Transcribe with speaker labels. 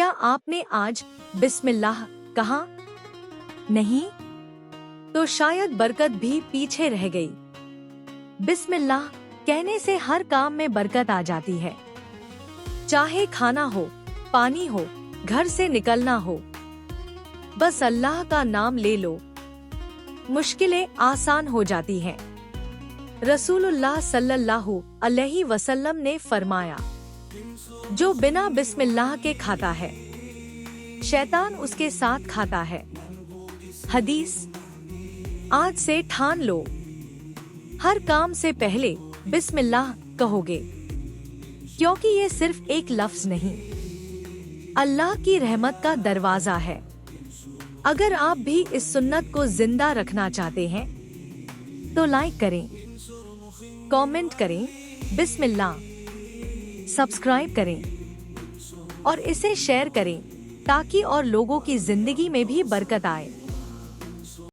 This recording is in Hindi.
Speaker 1: क्या आपने आज बिस्मिल्लाह कहा? नहीं? तो शायद बरकत भी पीछे रह गई। बिस्मिल्लाह कहने से हर काम में बरकत आ जाती है। चाहे खाना हो, पानी हो, घर से निकलना हो, बस अल्लाह का नाम ले लो, मुश्किलें आसान हो जाती हैं। रसूलुल्लाह सल्लल्लाहु अलैहि वसल्लम ने फरमाया, जो बिना बिस्मिल्लाह के खाता है, शैतान उसके साथ खाता है। हदीस। आज से ठान लो, हर काम से पहले बिस्मिल्लाह कहोगे, क्योंकि ये सिर्फ एक लफ्ज नहीं, अल्लाह की रहमत का दरवाजा है। अगर आप भी इस सुन्नत को जिंदा रखना चाहते हैं तो लाइक करें, कमेंट करें, बिस्मिल्लाह, सब्सक्राइब करें और इसे शेयर करें ताकि और लोगों की जिंदगी में भी बरकत आए।